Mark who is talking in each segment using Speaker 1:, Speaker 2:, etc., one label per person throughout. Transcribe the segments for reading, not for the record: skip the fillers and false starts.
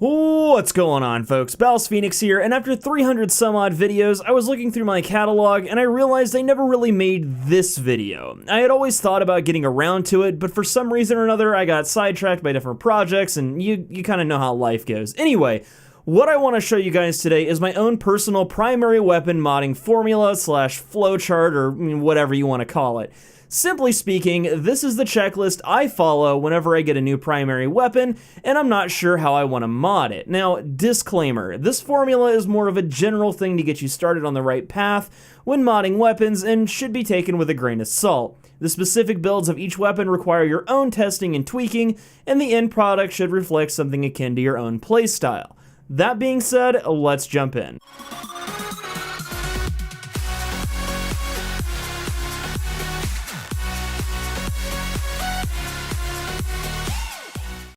Speaker 1: What's going on, folks? BouseFeenux here, and after 300 some odd videos, I was looking through my catalog and I realized I never really made this video. I had always thought about getting around to it, but for some reason or another I got sidetracked by different projects, and you kind of know how life goes. Anyway, what I want to show you guys today is my own personal primary weapon modding formula slash flowchart, or whatever you want to call it. Simply speaking, this is the checklist I follow whenever I get a new primary weapon, and I'm not sure how I want to mod it. Now, disclaimer, this formula is more of a general thing to get you started on the right path when modding weapons and should be taken with a grain of salt. The specific builds of each weapon require your own testing and tweaking, and the end product should reflect something akin to your own playstyle. That being said, let's jump in.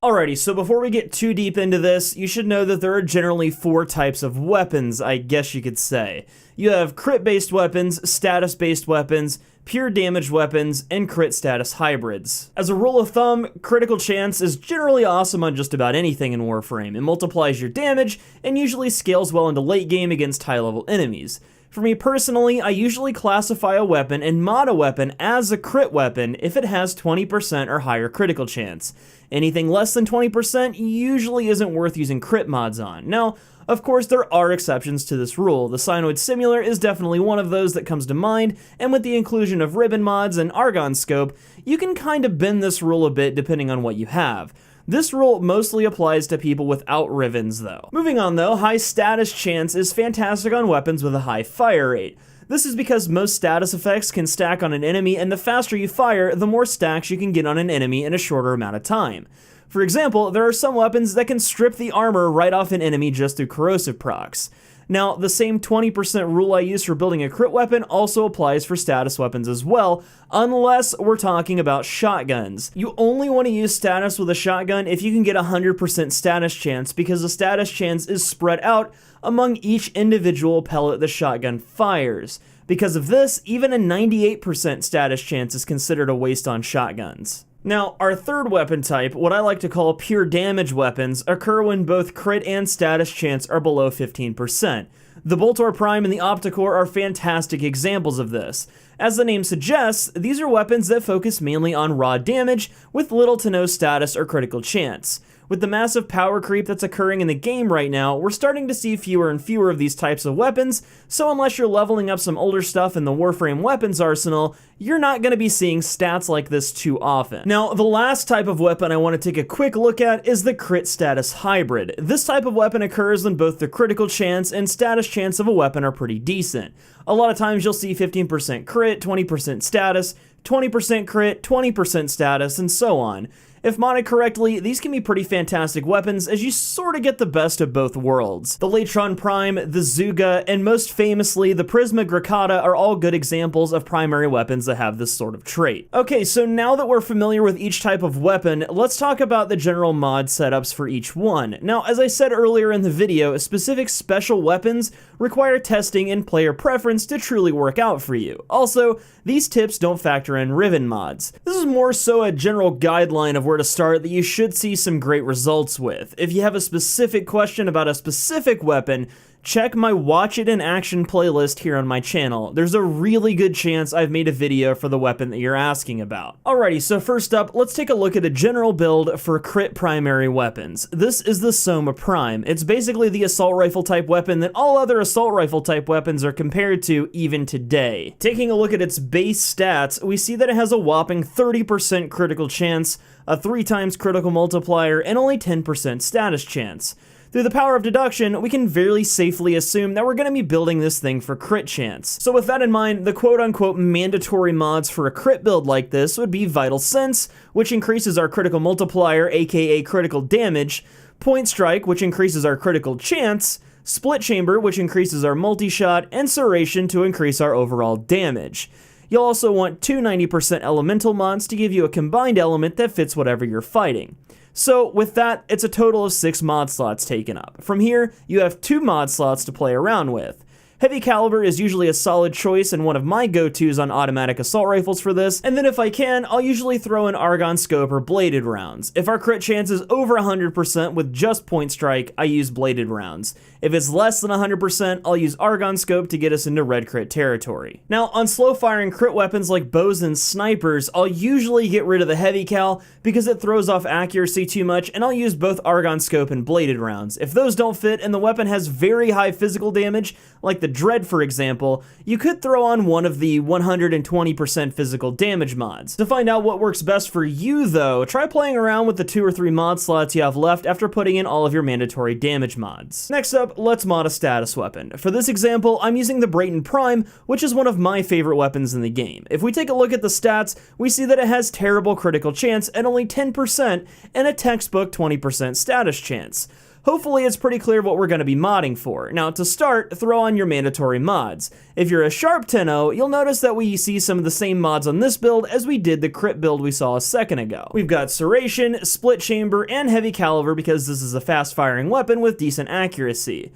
Speaker 1: Alrighty, so before we get too deep into this, you should know that there are generally 4 types of weapons, I guess you could say. You have crit-based weapons, status-based weapons, pure damage weapons, and crit status hybrids. As a rule of thumb, critical chance is generally awesome on just about anything in Warframe. It multiplies your damage and usually scales well into late game against high-level enemies. For me personally, I usually classify a weapon and mod a weapon as a crit weapon if it has 20% or higher critical chance. Anything less than 20% usually isn't worth using crit mods on. Now, of course, there are exceptions to this rule. The Cyanoid Simulator is definitely one of those that comes to mind, and with the inclusion of ribbon mods and Argon Scope, you can kind of bend this rule a bit depending on what you have. This rule mostly applies to people without ribbons, though. Moving on, though, high status chance is fantastic on weapons with a high fire rate. This is because most status effects can stack on an enemy, and the faster you fire, the more stacks you can get on an enemy in a shorter amount of time. For example, there are some weapons that can strip the armor right off an enemy just through corrosive procs. Now, the same 20% rule I use for building a crit weapon also applies for status weapons as well, unless we're talking about shotguns. You only want to use status with a shotgun if you can get 100% status chance, because the status chance is spread out among each individual pellet the shotgun fires. Because of this, even a 98% status chance is considered a waste on shotguns. Now, our third weapon type, what I like to call pure damage weapons, occur when both crit and status chance are below 15%. The Boltor Prime and the Opticore are fantastic examples of this. As the name suggests, these are weapons that focus mainly on raw damage with little to no status or critical chance. With the massive power creep that's occurring in the game right now, we're starting to see fewer and fewer of these types of weapons, so unless you're leveling up some older stuff in the Warframe weapons arsenal, you're not going to be seeing stats like this too often. Now, the last type of weapon I want to take a quick look at is the crit status hybrid. This type of weapon occurs when both the critical chance and status chance of a weapon are pretty decent. A lot of times you'll see 15% crit, 20% status, 20% crit, 20% status, and so on. If modded correctly, these can be pretty fantastic weapons as you sort of get the best of both worlds. The Latron Prime, the Zuga, and most famously the Prisma Gracata are all good examples of primary weapons that have this sort of trait. Okay, so now that we're familiar with each type of weapon, let's talk about the general mod setups for each one. Now, as I said earlier in the video, specific special weapons require testing and player preference to truly work out for you. Also, these tips don't factor in ribbon mods. This is more so a general guideline of where to start that you should see some great results with. If you have a specific question about a specific weapon, check my Watch It in Action playlist here on my channel. There's a really good chance I've made a video for the weapon that you're asking about. Alrighty, so first up, let's take a look at a general build for crit primary weapons. This is the Soma Prime. It's basically the assault rifle type weapon that all other assault rifle type weapons are compared to even today. Taking a look at its base stats, we see that it has a whopping 30% critical chance, a 3 times critical multiplier, and only 10% status chance. Through the power of deduction, we can very safely assume that we're going to be building this thing for crit chance. So with that in mind, the quote-unquote mandatory mods for a crit build like this would be Vital Sense, which increases our critical multiplier, aka critical damage, Point Strike, which increases our critical chance, Split Chamber, which increases our multi-shot, and Serration to increase our overall damage. You'll also want 2 90% elemental mods to give you a combined element that fits whatever you're fighting. So with that, it's a total of 6 mod slots taken up. From here, you have 2 mod slots to play around with. Heavy caliber is usually a solid choice and one of my go-tos on automatic assault rifles for this, and then if I can, I'll usually throw in argon scope or bladed rounds. If our crit chance is over 100% with just point strike, I use bladed rounds. If it's less than 100%, I'll use argon scope to get us into red crit territory. Now, on slow firing crit weapons like bows and snipers, I'll usually get rid of the heavy cal because it throws off accuracy too much, and I'll use both argon scope and bladed rounds. If those don't fit and the weapon has very high physical damage, like the Dread for example, you could throw on one of the 120% physical damage mods. To find out what works best for you though, try playing around with the 2 or 3 mod slots you have left after putting in all of your mandatory damage mods. Next up, let's mod a status weapon. For this example, I'm using the Brayton Prime, which is one of my favorite weapons in the game. If we take a look at the stats, we see that it has terrible critical chance at only 10% and a textbook 20% status chance. Hopefully it's pretty clear what we're going to be modding for. Now to start, throw on your mandatory mods. If you're a Sharp 10-0, you'll notice that we see some of the same mods on this build as we did the crit build we saw a second ago. We've got Serration, Split Chamber, and Heavy Caliber because this is a fast firing weapon with decent accuracy.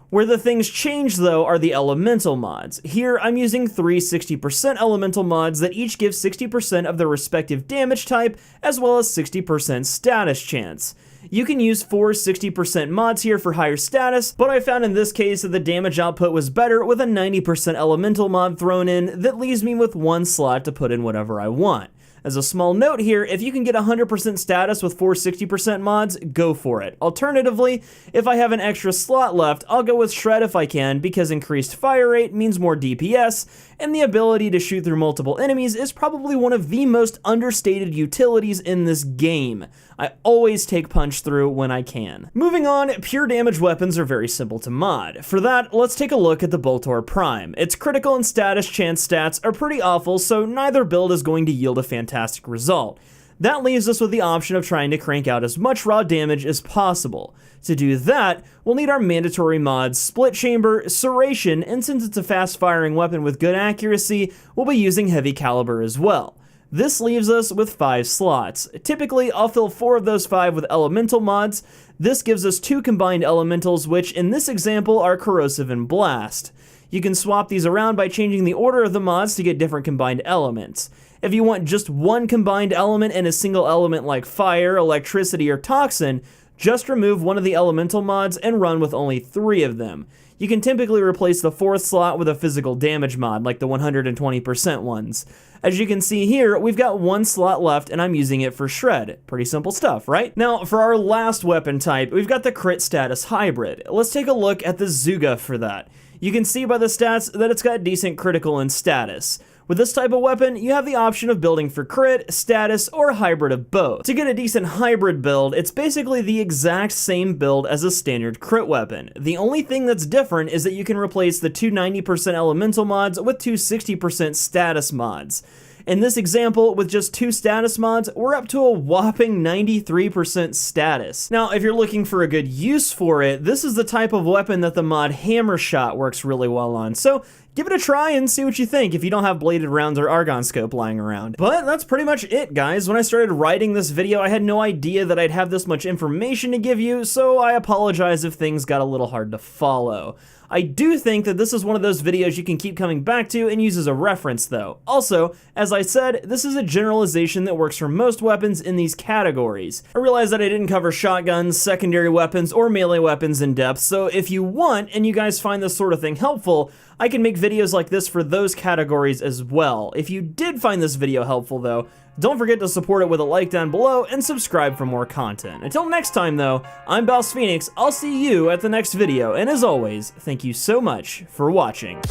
Speaker 1: Where the things change though are the elemental mods. Here I'm using 3 60% elemental mods that each give 60% of their respective damage type as well as 60% status chance. You can use 4 60% mods here for higher status, but I found in this case that the damage output was better with a 90% elemental mod thrown in that leaves me with 1 slot to put in whatever I want. As a small note here, if you can get 100% status with 4 60% mods, go for it. Alternatively, if I have an extra slot left, I'll go with Shred if I can, because increased fire rate means more DPS, and the ability to shoot through multiple enemies is probably one of the most understated utilities in this game. I always take punch through when I can. Moving on, pure damage weapons are very simple to mod. For that, let's take a look at the Boltor Prime. Its critical and status chance stats are pretty awful, so neither build is going to yield a fantastic result. That leaves us with the option of trying to crank out as much raw damage as possible. To do that, we'll need our mandatory mods Split Chamber, Serration, and since it's a fast-firing weapon with good accuracy, we'll be using Heavy Caliber as well. This leaves us with 5 slots. Typically, I'll fill 4 of those 5 with elemental mods. This gives us 2 combined elementals, which in this example are Corrosive and Blast. You can swap these around by changing the order of the mods to get different combined elements. If you want just one combined element and a single element like Fire, Electricity, or Toxin, just remove one of the elemental mods and run with only 3 of them. You can typically replace the 4th slot with a physical damage mod, like the 120% ones. As you can see here, we've got 1 slot left and I'm using it for Shred. Pretty simple stuff, right? Now, for our last weapon type, we've got the Crit Status Hybrid. Let's take a look at the Zuga for that. You can see by the stats that it's got decent critical and status. With this type of weapon, you have the option of building for crit, status, or a hybrid of both. To get a decent hybrid build, it's basically the exact same build as a standard crit weapon. The only thing that's different is that you can replace the 2 90% elemental mods with 2 60% status mods. In this example, with just 2 status mods, we're up to a whopping 93% status. Now, if you're looking for a good use for it, this is the type of weapon that the mod Hammer Shot works really well on. So give it a try and see what you think if you don't have bladed rounds or argon scope lying around. But that's pretty much it, guys. When I started writing this video, I had no idea that I'd have this much information to give you, so I apologize if things got a little hard to follow. I do think that this is one of those videos you can keep coming back to and use as a reference though. Also, as I said, this is a generalization that works for most weapons in these categories. I realize that I didn't cover shotguns, secondary weapons, or melee weapons in depth, so if you want and you guys find this sort of thing helpful, I can make videos like this for those categories as well. If you did find this video helpful though, don't forget to support it with a like down below and subscribe for more content. Until next time though, I'm BouseFeenux, I'll see you at the next video, and as always, thank you so much for watching.